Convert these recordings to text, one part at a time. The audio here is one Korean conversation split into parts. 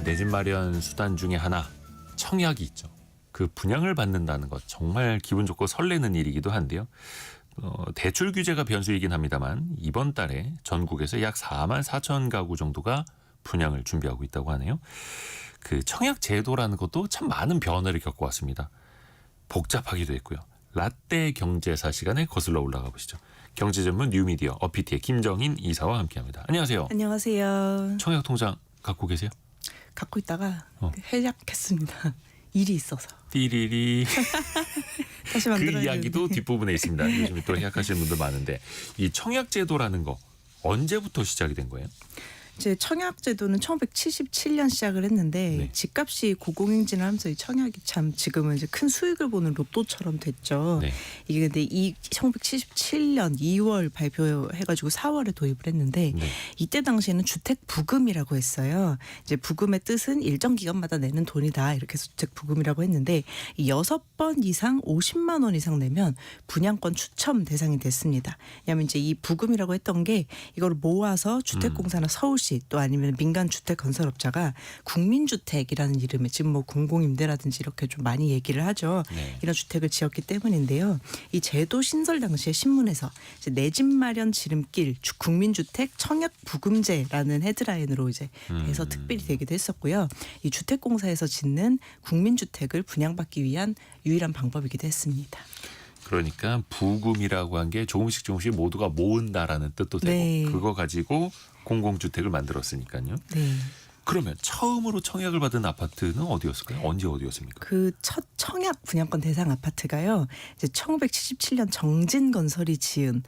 내 집 마련 수단 중에 하나 청약이 있죠. 그 분양을 받는다는 것 정말 기분 좋고 설레는 일이기도 한데요. 대출 규제가 변수이긴 합니다만 이번 달에 전국에서 약 4만 4천 가구 정도가 분양을 준비하고 있다고 하네요. 그 청약 제도라는 것도 참 많은 변화를 겪어왔습니다. 복잡하기도 했고요. 라떼 경제사 시간에 거슬러 올라가 보시죠. 경제 전문 뉴미디어 어피티의 김정인 이사와 함께합니다. 안녕하세요. 안녕하세요. 청약 통장 갖고 계세요? 갖고 있다가 해약했습니다. 일이 있어서. 띠리리. 다시 그 만들어야 이야기도 되는데. 뒷부분에 있습니다. 요즘에 또 해약하시는 분들 많은데 이 청약 제도라는 거 언제부터 시작이 된 거예요? 이제 청약 제도는 1977년 시작을 했는데 네. 집값이 고공행진을 하면서 이 청약이 참 지금은 이제 큰 수익을 보는 로또처럼 됐죠. 네. 이게 근데 이 1977년 2월 발표해가지고 4월에 도입을 했는데 네. 이때 당시에는 주택 부금이라고 했어요. 이제 부금의 뜻은 일정 기간마다 내는 돈이다 이렇게 해서 주택 부금이라고 했는데 이 6번 이상 50만 원 이상 내면 분양권 추첨 대상이 됐습니다. 왜냐하면 이제 이 부금이라고 했던 게 이걸 모아서 주택공사나 서울시 또 아니면 민간 주택 건설업자가 국민주택이라는 이름에 지금 뭐 공공임대라든지 이렇게 좀 많이 얘기를 하죠. 네. 이런 주택을 지었기 때문인데요. 이 제도 신설 당시에 신문에서 내 집 마련 지름길 국민주택 청약 부금제라는 헤드라인으로 이제 해서 특별히 되기도 했었고요. 이 주택공사에서 짓는 국민주택을 분양받기 위한 유일한 방법이기도 했습니다. 그러니까 부금이라고 한 게 조금씩 모두가 모은다라는 뜻도 되고 네. 그거 가지고 공공주택을 만들었으니까요. 네. 그러면 처음으로 청약을 받은 아파트는 어디였을까요? 언제 어디였습니까? 그 첫 청약 분양권 대상 아파트가요. 이제 1977년 정진건설이 지은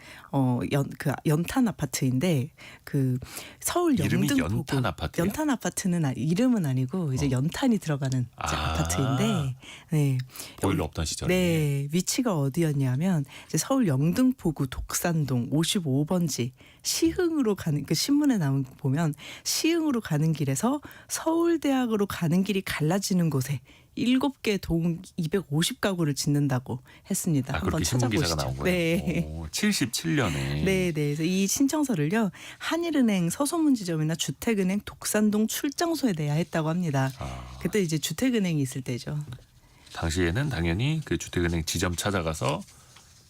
연탄 아파트인데 그 서울 이름이 영등포구 연탄 아파트예요? 연탄 아파트는 이름은 아니고 이제 연탄이 들어가는 이제 아파트인데 네. 보일러 없던 시절에. 네, 위치가 어디였냐면 이제 서울 영등포구 독산동 55번지 시흥으로 가는 그 신문에 나온 거 보면 시흥으로 가는 길에서 서울대학으로 가는 길이 갈라지는 곳에 7개 동 250가구를 짓는다고 했습니다. 한번 그렇게 신문 찾아보시죠. 기사가 나온 거예요. 네. 77년에. 네, 그래서 이 신청서를요 한일은행 서소문지점이나 주택은행 독산동 출장소에 내야 했다고 합니다. 그때 이제 주택은행이 있을 때죠. 당시에는 당연히 그 주택은행 지점 찾아가서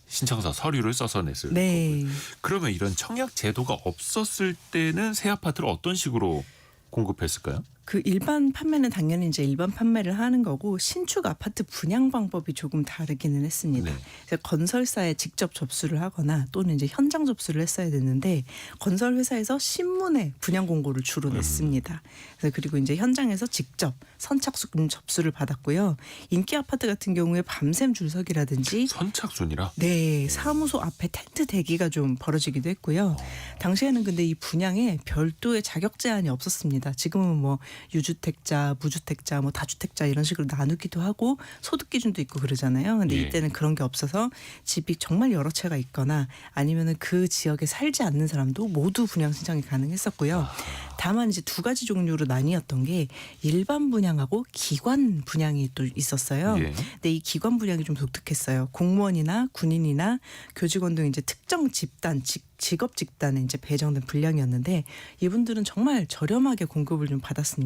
신청서 서류를 써서 냈을 네. 거고요. 그러면 이런 청약 제도가 없었을 때는 새 아파트를 어떤 식으로 공급했을까요? 그 일반 판매는 당연히 이제 일반 판매를 하는 거고 신축 아파트 분양 방법이 조금 다르기는 했습니다. 네. 그래서 건설사에 직접 접수를 하거나 또는 이제 현장 접수를 했어야 됐는데 건설 회사에서 신문에 분양 공고를 주로 냈습니다. 그래서 그리고 이제 현장에서 직접 선착순 접수를 받았고요. 인기 아파트 같은 경우에 밤샘 줄서기라든지 선착순이라? 네, 사무소 앞에 텐트 대기가 좀 벌어지기도 했고요. 당시에는 근데 이 분양에 별도의 자격 제한이 없었습니다. 지금은 뭐 유주택자, 무주택자, 뭐 다주택자 이런 식으로 나누기도 하고 소득 기준도 있고 그러잖아요. 근데 예. 이때는 그런 게 없어서 집이 정말 여러 채가 있거나 아니면은 그 지역에 살지 않는 사람도 모두 분양 신청이 가능했었고요. 다만 이제 두 가지 종류로 나뉘었던 게 일반 분양하고 기관 분양이 또 있었어요. 예. 근데 이 기관 분양이 좀 독특했어요. 공무원이나 군인이나 교직원 등 이제 특정 집단, 직업 집단에 이제 배정된 분량이었는데 이분들은 정말 저렴하게 공급을 좀 받았습니다.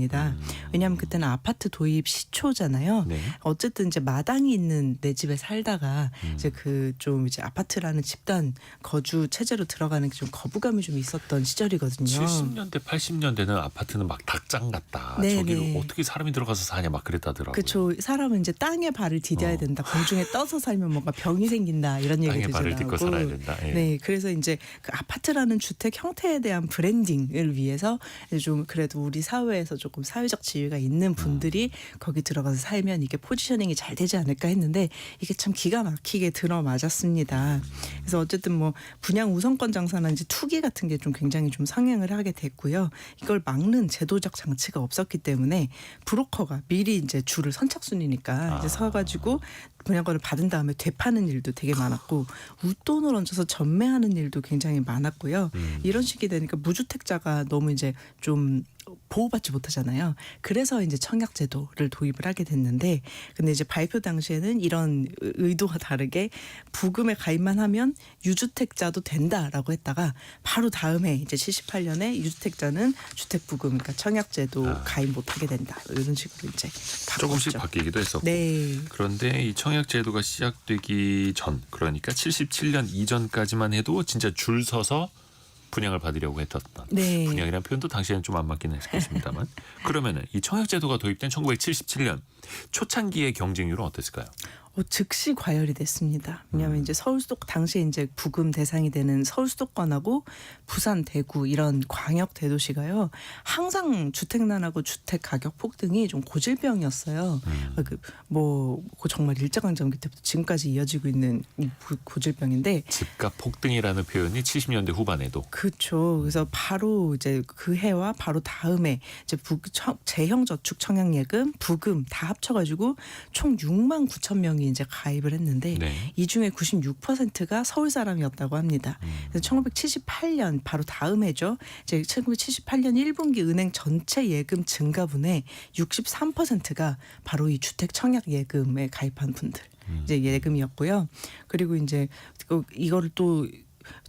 왜냐하면 그때는 아파트 도입 시초잖아요. 네. 어쨌든 이제 마당이 있는 내 집에 살다가 이제 그 좀 이제 아파트라는 집단 거주 체제로 들어가는 게 좀 거부감이 좀 있었던 시절이거든요. 70년대, 80년대는 아파트는 막 닭장 같다. 네, 저기를 네. 어떻게 사람이 들어가서 사냐 막 그랬다더라고요. 그렇죠. 사람은 이제 땅에 발을 디뎌야 된다. 공중에 떠서 살면 뭔가 병이 생긴다. 이런 땅에 얘기도 발을 이제 딛고 나오고. 살아야 된다. 예. 네, 그래서 이제 그 아파트라는 주택 형태에 대한 브랜딩을 위해서 좀 그래도 우리 사회에서 조금 사회적 지위가 있는 분들이 거기 들어가서 살면 이게 포지셔닝이 잘 되지 않을까 했는데 이게 참 기가 막히게 들어맞았습니다. 그래서 어쨌든 뭐 분양 우선권 장사나 이제 투기 같은 게 좀 굉장히 좀 상행을 하게 됐고요. 이걸 막는 제도적 장치가 없었기 때문에 브로커가 미리 이제 줄을 선착순이니까 이제 서가지고 분양권을 받은 다음에 되파는 일도 되게 많았고 웃돈을 얹어서 전매하는 일도 굉장히 많았고요. 이런 식이 되니까 무주택자가 너무 이제 좀 보호받지 못하잖아요. 그래서 이제 청약제도를 도입을 하게 됐는데, 근데 이제 발표 당시에는 이런 의도와 다르게 부금에 가입만 하면 유주택자도 된다라고 했다가 바로 다음에 이제 78년에 유주택자는 주택부금, 그러니까 청약제도 가입 못하게 된다, 이런 식으로 이제 조금씩 바꿨죠. 바뀌기도 했었고. 네. 그런데 이 청약제도가 시작되기 전, 그러니까 77년 이전까지만 해도 진짜 줄 서서 분양을 받으려고 했던. 네. 분양이라는 표현도 당시에는 좀 안 맞긴 했겠습니다만. 그러면은 이 청약제도가 도입된 1977년 초창기의 경쟁률은 어땠을까요? 즉시 과열이 됐습니다. 왜냐하면 이제 서울 수도 당시에 이제 부금 대상이 되는 서울 수도권하고 부산, 대구 이런 광역 대도시가요, 항상 주택난하고 주택 가격 폭등이 좀 고질병이었어요. 그 정말 일제강점기 때부터 지금까지 이어지고 있는 이 고질병인데. 집값 폭등이라는 표현이 70년대 후반에도. 그렇죠. 그래서 바로 이제 그 해와 바로 다음에 이제 재형저축 청약예금, 부금 다 합쳐가지고 총 6만 9천 명이 이제 가입을 했는데, 네. 이 중에 96%가 서울 사람이었다고 합니다. 그래서 1978년 바로 다음 해죠. 이제 1978년 1분기 은행 전체 예금 증가분의 63%가 바로 이 주택 청약 예금에 가입한 분들 이제 예금이었고요. 그리고 이제 이거를 또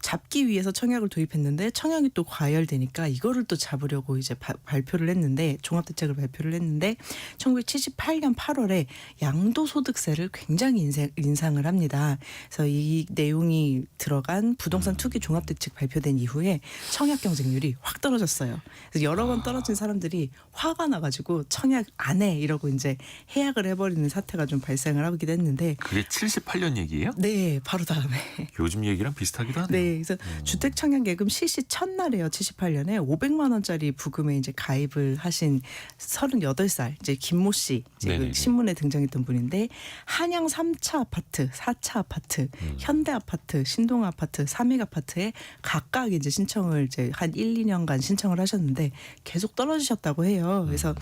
잡기 위해서 청약을 도입했는데, 청약이 또 과열되니까 이거를 또 잡으려고 이제 발표를 했는데, 종합대책을 발표를 했는데 1978년 8월에 양도소득세를 굉장히 인상을 합니다. 그래서 이 내용이 들어간 부동산 투기 종합대책 발표된 이후에 청약 경쟁률이 확 떨어졌어요. 그래서 여러 번 떨어진 사람들이 화가 나가지고 청약 안 해 이러고 이제 해약을 해버리는 사태가 좀 발생을 하기도 했는데. 그게 78년 얘기예요? 네, 바로 다음에. 요즘 얘기랑 비슷하기도 하네요. 네, 그래서 주택 청약 예금 실시 첫날에요. 78년에 500만 원짜리 부금에 이제 가입을 하신 38살 이제 김모 씨, 이제 그 신문에 등장했던 분인데, 한양 3차 아파트, 4차 아파트, 현대 아파트, 신동 아파트, 삼익 아파트에 각각 이제 신청을 이제 한 1, 2년간 신청을 하셨는데 계속 떨어지셨다고 해요. 그래서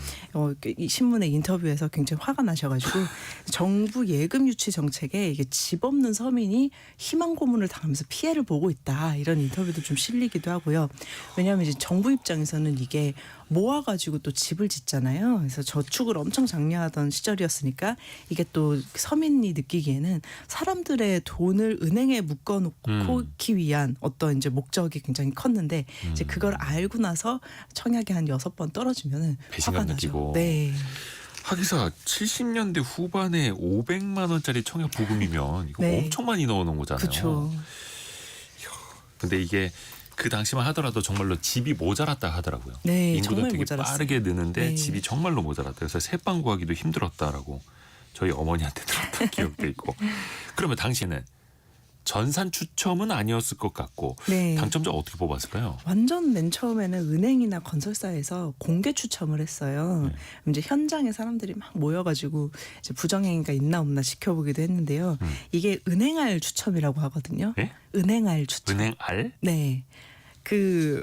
이 신문의 인터뷰에서 굉장히 화가 나셔가지고 정부 예금 유치 정책에 이게 집 없는 서민이 희망 고문을 당하면서 피해를 보고 있다, 이런 인터뷰도 좀 실리기도 하고요. 왜냐하면 이제 정부 입장에서는 이게 모아가지고 또 집을 짓잖아요. 그래서 저축을 엄청 장려하던 시절이었으니까 이게 또 서민이 느끼기에는 사람들의 돈을 은행에 묶어놓기 위한 어떤 이제 목적이 굉장히 컸는데, 이제 그걸 알고 나서 청약이 한 6번 떨어지면은 배신감 화가 느끼고. 나죠. 네. 하기사 70년대 후반에 500만 원짜리 청약 부금이면 이거 네. 엄청 많이 넣어놓은 거잖아요. 그렇죠. 근데 이게 그 당시만 하더라도 정말로 집이 모자랐다 하더라고요. 네, 인구도 정말 되게 모자랐어요. 빠르게 느는데 네. 집이 정말로 모자랐다. 그래서 새빵 구하기도 힘들었다라고 저희 어머니한테 들었던 기억도 있고. 그러면 당시에는 전산 추첨은 아니었을 것 같고, 네. 당첨자 어떻게 뽑았을까요? 완전 맨 처음에는 은행이나 건설사에서 공개 추첨을 했어요. 이제 현장에 사람들이 막 모여가지고 이제 부정행위가 있나 없나 지켜보기도 했는데요. 이게 은행알 추첨이라고 하거든요. 예? 은행알 추첨. 은행알? 네. 이렇게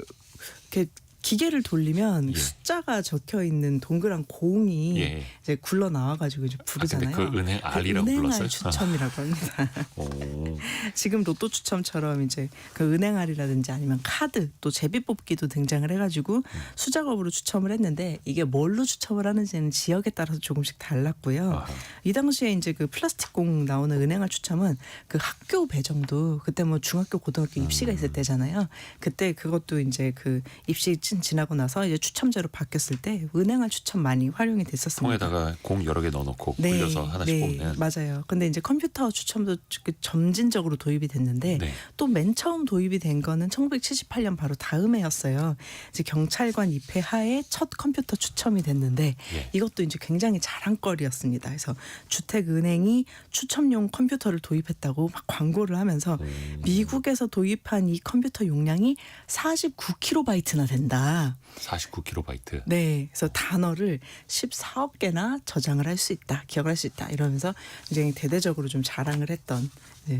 기계를 돌리면 예. 숫자가 적혀 있는 동그란 공이 예. 이제 굴러 나와가지고 이제 부르잖아요. 근데 그 은행알이라고 은행알 불렀어요? 추첨이라고 합니다. 오. 지금 로또 추첨처럼 이제 그 은행알이라든지 아니면 카드, 또 제비뽑기도 등장을 해가지고 수작업으로 추첨을 했는데, 이게 뭘로 추첨을 하는지는 지역에 따라서 조금씩 달랐고요. 아하. 이 당시에 이제 그 플라스틱 공 나오는 은행알 추첨은 그 학교 배정도, 그때 뭐 중학교 고등학교 입시가 있을 때잖아요. 그때 그것도 이제 그 입시 지나고 나서 이제 추첨제로 바뀌었을 때 은행알 추첨 많이 활용이 됐었습니다. 통에다가 공 여러 개 넣어놓고 굴려서 하나씩 뽑는. 맞아요. 근데 이제 컴퓨터 추첨도 점진적으로 도입이 됐는데, 네. 또 맨 처음 도입이 된 거는 1978년 바로 다음 해였어요. 이제 경찰관 입회 하에 첫 컴퓨터 추첨이 됐는데, 예. 이것도 이제 굉장히 자랑거리였습니다. 그래서 주택은행이 추첨용 컴퓨터를 도입했다고 막 광고를 하면서 미국에서 도입한 이 컴퓨터 용량이 49kB나 된다. 49kB. 네, 그래서 단어를 14억 개나 저장을 할 수 있다, 기억을 할 수 있다, 이러면서 굉장히 대대적으로 좀 자랑을 했던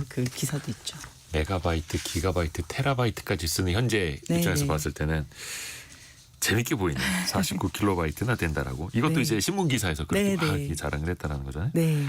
그 기사도 있죠. 메가바이트, 기가바이트, 테라바이트까지 쓰는 현재 네, 입장에서 네. 봤을 때는 재밌게 보이는 49kB나 된다라고. 이것도 네. 이제 신문 기사에서 그렇게 네, 막 네. 이렇게 자랑을 했다라는 거잖아요. 네,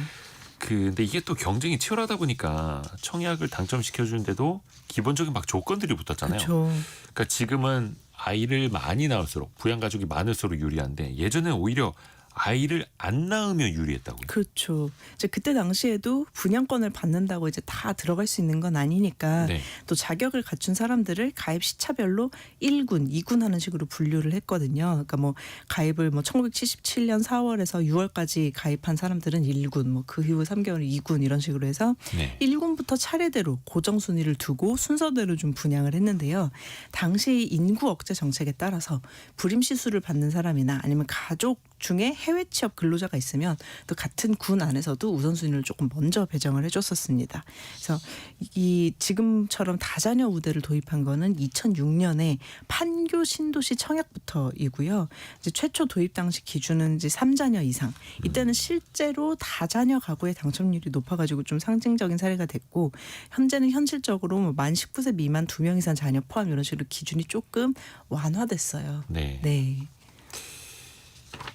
근데 이게 또 경쟁이 치열하다 보니까 청약을 당첨시켜 주는데도 기본적인 막 조건들이 붙었잖아요. 그렇죠. 그러니까 지금은 아이를 많이 낳을수록 부양 가족이 많을수록 유리한데 예전에는 오히려 아이를 안 낳으면 유리했다고요. 그렇죠. 이제 그때 당시에도 분양권을 받는다고 이제 다 들어갈 수 있는 건 아니니까 네. 또 자격을 갖춘 사람들을 가입 시차별로 1군, 2군 하는 식으로 분류를 했거든요. 그러니까 뭐 가입을 뭐 1977년 4월에서 6월까지 가입한 사람들은 1군, 뭐 그 이후 3개월 2군 이런 식으로 해서 네. 1군부터 차례대로 고정 순위를 두고 순서대로 좀 분양을 했는데요. 당시 인구 억제 정책에 따라서 불임 시술을 받는 사람이나 아니면 가족 중에 해외 취업 근로자가 있으면 또 같은 군 안에서도 우선순위를 조금 먼저 배정을 해줬었습니다. 그래서 이 지금처럼 다자녀 우대를 도입한 거는 2006년에 판교 신도시 청약부터이고요. 이제 최초 도입 당시 기준은 이제 3자녀 이상. 이때는 실제로 다자녀 가구의 당첨률이 높아가지고 좀 상징적인 사례가 됐고 현재는 현실적으로 뭐 만 19세 미만 2명 이상 자녀 포함 이런 식으로 기준이 조금 완화됐어요. 네. 네.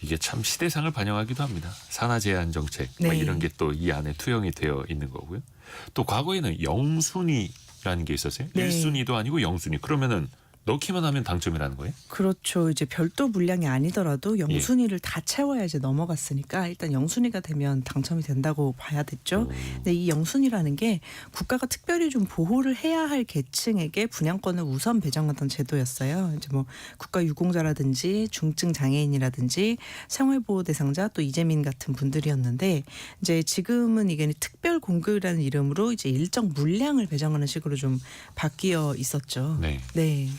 이게 참 시대상을 반영하기도 합니다. 산하 제한 정책 막 네. 이런 게 또 이 안에 투영이 되어 있는 거고요. 또 과거에는 영순위라는 게 있었어요. 네. 1순위도 아니고 영순위. 그러면은 넣기만 하면 당첨이라는 거예요? 그렇죠. 이제 별도 물량이 아니더라도 영순위를 다 채워야 이제 넘어갔으니까 일단 영순위가 되면 당첨이 된다고 봐야 됐죠. 근데 이 영순위라는 게 국가가 특별히 좀 보호를 해야 할 계층에게 분양권을 우선 배정하던 제도였어요. 이제 뭐 국가 유공자라든지 중증 장애인이라든지 생활보호 대상자 또 이재민 같은 분들이었는데 이제 지금은 이게 특별 공급이라는 이름으로 이제 일정 물량을 배정하는 식으로 좀 바뀌어 있었죠. 네. 네.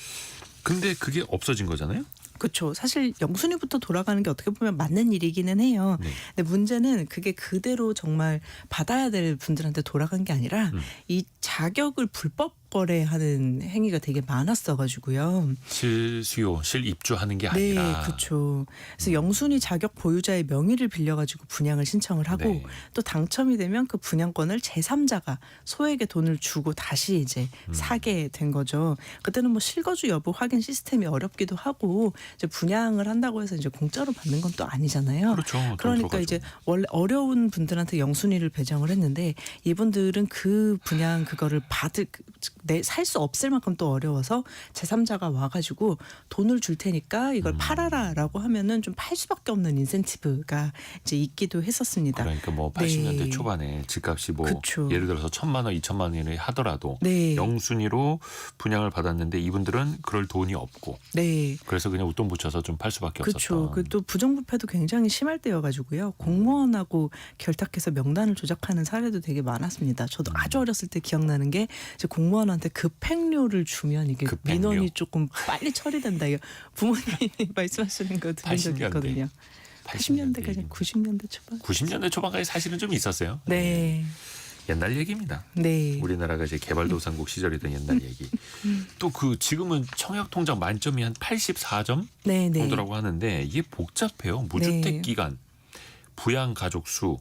근데 그게 없어진 거잖아요? 그렇죠. 사실 영순위부터 돌아가는 게 어떻게 보면 맞는 일이기는 해요. 네. 근데 문제는 그게 그대로 정말 받아야 될 분들한테 돌아간 게 아니라 이 자격을 불법 거래하는 행위가 되게 많았어가지고요. 실수요, 실입주하는 게 네, 아니라. 그렇죠. 그래서 영순위 자격 보유자의 명의를 빌려가지고 분양을 신청을 하고 네. 또 당첨이 되면 그 분양권을 제3자가 소에게 돈을 주고 다시 이제 사게 된 거죠. 그때는 뭐 실거주 여부 확인 시스템이 어렵기도 하고 이제 분양을 한다고 해서 이제 공짜로 받는 건 또 아니잖아요. 그렇죠. 돈 그러니까 들어가죠. 이제 원래 어려운 분들한테 영순위를 배정을 했는데 이분들은 그 분양 그거를 살 수 없을 만큼 또 어려워서 제3자가 와가지고 돈을 줄 테니까 이걸 팔아라라고 하면은 좀 팔 수밖에 없는 인센티브가 이제 있기도 했었습니다. 그러니까 뭐 80년대 네. 초반에 집값이 뭐 그쵸. 예를 들어서 1,000만 원, 2,000만 원이 하더라도 네. 영순위로 분양을 받았는데 이분들은 그럴 돈이 없고 네. 그래서 그냥 웃돈 붙여서 좀 팔 수밖에 그렇죠. 없었던. 그 또 부정부패도 굉장히 심할 때여가지고요. 공무원하고 결탁해서 명단을 조작하는 사례도 되게 많았습니다. 저도 아주 어렸을 때 기억나는 게 이제 공무원한테 급행료를 주면 이게 급행료. 민원이 조금 빨리 처리된다. 이거 부모님이 말씀하시는 거 들은 적 80년대. 있거든요. 80년대까지 얘기입니다. 90년대 초반. 90년대 초반까지 사실은 좀 있었어요. 네. 옛날 얘기입니다. 네. 우리나라가 이제 개발도상국 시절이던 옛날 얘기. 또 그 지금은 청약 통장 만점이 한 84점 네, 네. 정도라고 하는데 이게 복잡해요. 무주택 네. 기간, 부양 가족 수,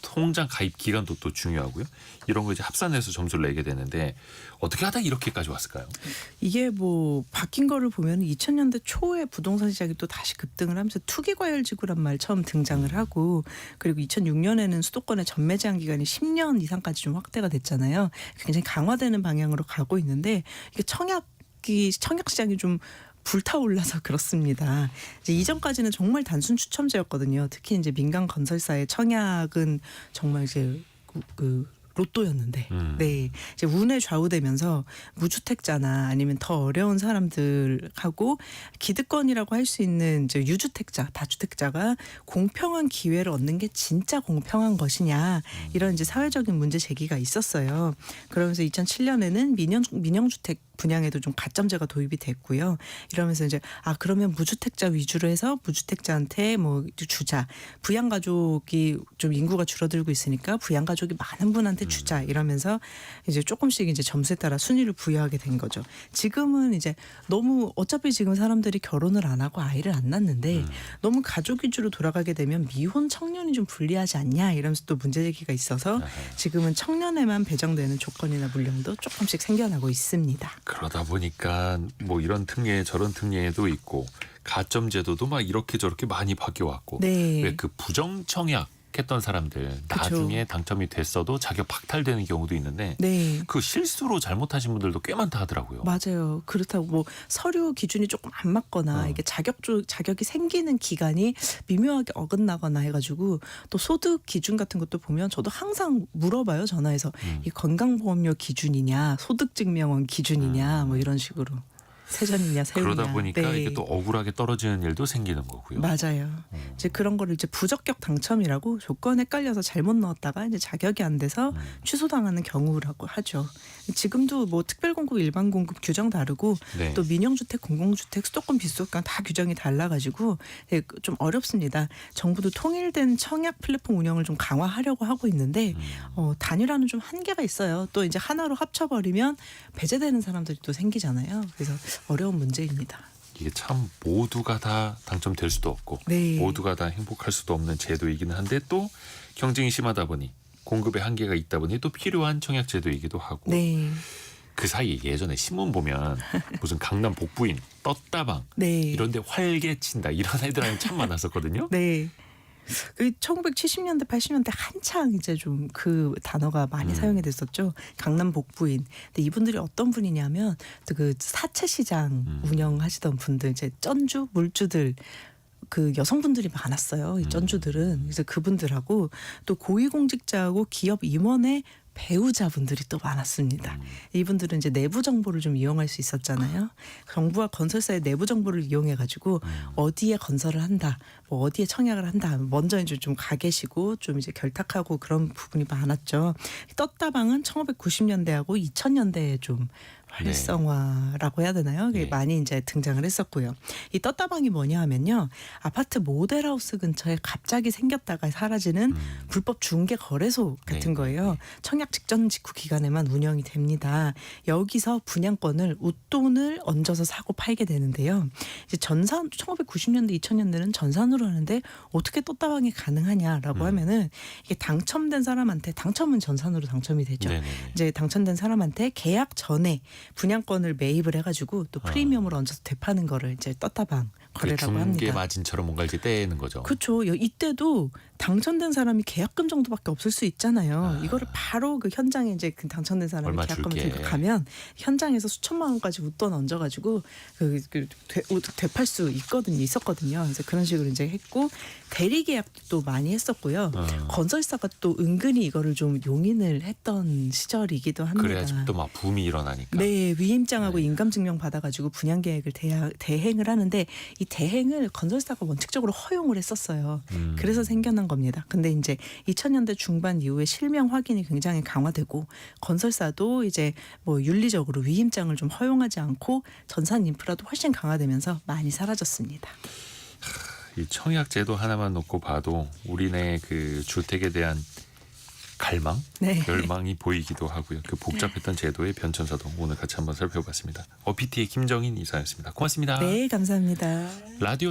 통장 가입 기간도 또 중요하고요. 이런 거 이제 합산해서 점수를 내게 되는데 어떻게 하다 이렇게까지 왔을까요? 이게 뭐 바뀐 거를 보면 2000년대 초에 부동산 시장이 또 다시 급등을 하면서 투기과열지구란 말 처음 등장을 하고 그리고 2006년에는 수도권의 전매 제한 기간이 10년 이상까지 좀 확대가 됐잖아요. 굉장히 강화되는 방향으로 가고 있는데 이게 청약 시장이 좀 불타올라서 그렇습니다. 이제 이전까지는 정말 단순 추첨제였거든요. 특히 이제 민간 건설사의 청약은 정말 이제 그 로또였는데, 네, 이제 운에 좌우되면서 무주택자나 아니면 더 어려운 사람들하고 기득권이라고 할 수 있는 이제 유주택자, 다주택자가 공평한 기회를 얻는 게 진짜 공평한 것이냐 이런 이제 사회적인 문제 제기가 있었어요. 그러면서 2007년에는 민영주택 분양에도 좀 가점제가 도입이 됐고요. 이러면서 이제 그러면 무주택자 위주로 해서 무주택자한테 뭐 주자, 부양가족이 좀 인구가 줄어들고 있으니까 부양가족이 많은 분한테 주자 이러면서 이제 조금씩 이제 점수에 따라 순위를 부여하게 된 거죠. 지금은 이제 너무 어차피 지금 사람들이 결혼을 안 하고 아이를 안 낳는데 너무 가족 위주로 돌아가게 되면 미혼 청년이 좀 불리하지 않냐 이러면서 또 문제 제기가 있어서 지금은 청년에만 배정되는 조건이나 물량도 조금씩 생겨나고 있습니다. 그러다 보니까 뭐 이런 특례 저런 특례도 있고 가점 제도도 막 이렇게 저렇게 많이 바뀌어 왔고 네. 왜 그 부정청약 합격했던 사람들 나중에 당첨이 됐어도 자격 박탈되는 경우도 있는데 네. 그 실수로 잘못하신 분들도 꽤 많다 하더라고요. 맞아요. 그렇다고 뭐 서류 기준이 조금 안 맞거나 이게 자격이 생기는 기간이 미묘하게 어긋나거나 해가지고 또 소득 기준 같은 것도 보면 저도 항상 물어봐요. 전화해서 이 건강보험료 기준이냐 소득증명원 기준이냐 뭐 이런 식으로 세전이냐 세후냐. 그러다 보니까 네. 이게 또 억울하게 떨어지는 일도 생기는 거고요. 맞아요. 이제 그런 거를 이제 부적격 당첨이라고 조건 헷갈려서 잘못 넣었다가 이제 자격이 안 돼서 취소당하는 경우라고 하죠. 지금도 뭐 특별공급, 일반공급 규정 다르고 네. 또 민영주택, 공공주택, 수도권, 비수도권 다 규정이 달라가지고 좀 어렵습니다. 정부도 통일된 청약 플랫폼 운영을 좀 강화하려고 하고 있는데 단일화는 좀 한계가 있어요. 또 이제 하나로 합쳐버리면 배제되는 사람들이 또 생기잖아요. 그래서 어려운 문제입니다. 이게 참 모두가 다 당첨될 수도 없고 네. 모두가 다 행복할 수도 없는 제도이기는 한데 또 경쟁이 심하다 보니 공급에 한계가 있다 보니 또 필요한 청약 제도이기도 하고 네. 그 사이에 예전에 신문 보면 무슨 강남 복부인 떴다방 네. 이런 데 활개친다 이런 애들이 참 많았었거든요. 네. 그 1970년대, 80년대 한창 이제 좀 그 단어가 많이 사용이 됐었죠. 강남 복부인. 근데 이분들이 어떤 분이냐면 또 그 사채 시장 운영하시던 분들, 이제 쩐주, 물주들 그 여성분들이 많았어요. 이 쩐주들은. 그래서 그분들하고 또 고위공직자하고 기업 임원의 배우자분들이 또 많았습니다. 이분들은 이제 내부 정보를 좀 이용할 수 있었잖아요. 정부와 건설사의 내부 정보를 이용해 가지고 어디에 건설을 한다, 뭐 어디에 청약을 한다. 먼저 이제 좀 가 계시고 좀 이제 결탁하고 그런 부분이 많았죠. 떴다방은 1990년대하고 2000년대에 좀 활성화라고 해야 되나요? 네. 많이 이제 등장을 했었고요. 이 떴다방이 뭐냐 하면요. 아파트 모델하우스 근처에 갑자기 생겼다가 사라지는 불법 중개 거래소 같은 네. 거예요. 청약 직전 직후 기간에만 운영이 됩니다. 여기서 분양권을 웃돈을 얹어서 사고 팔게 되는데요. 이제 전산 1990년대 2000년대는 전산으로 하는데 어떻게 떴다방이 가능하냐라고 하면은 이게 당첨된 사람한테 당첨은 전산으로 당첨이 되죠. 네네네. 이제 당첨된 사람한테 계약 전에 분양권을 매입을 해가지고 또 프리미엄을 얹어서 되파는 거를 이제 떴다방 거래라고 중개 합니다. 마진처럼 뭔가 이렇게 떼는 거죠. 그렇죠. 이때도 당첨된 사람이 계약금 정도밖에 없을 수 있잖아요. 이거를 바로 그 현장에 이제 그 당첨된 사람이 얼마 계약금을 줄게. 들고 가면 현장에서 수천만 원까지 웃돈 얹어가지고 되팔 수 있었거든요. 그래서 그런 식으로 이제 했고 대리 계약도 많이 했었고요. 건설사가 또 은근히 이거를 좀 용인을 했던 시절이기도 합니다. 그래야지 또 막 붐이 일어나니까. 네, 위임장하고 네. 인감증명 받아가지고 분양 계획을 대행을 하는데 이 대행을 건설사가 원칙적으로 허용을 했었어요. 그래서 생겨난 겁니다. 근데 이제 2000년대 중반 이후에 실명 확인이 굉장히 강화되고 건설사도 이제 뭐 윤리적으로 위임장을 좀 허용하지 않고 전산 인프라도 훨씬 강화되면서 많이 사라졌습니다. 이 청약 제도 하나만 놓고 봐도 우리네 그 주택에 대한 갈망, 네. 열망이 보이기도 하고요. 그 복잡했던 제도의 변천사도 오늘 같이 한번 살펴봤습니다. PT의 김정인 이사였습니다. 고맙습니다. 네, 감사합니다. 라디오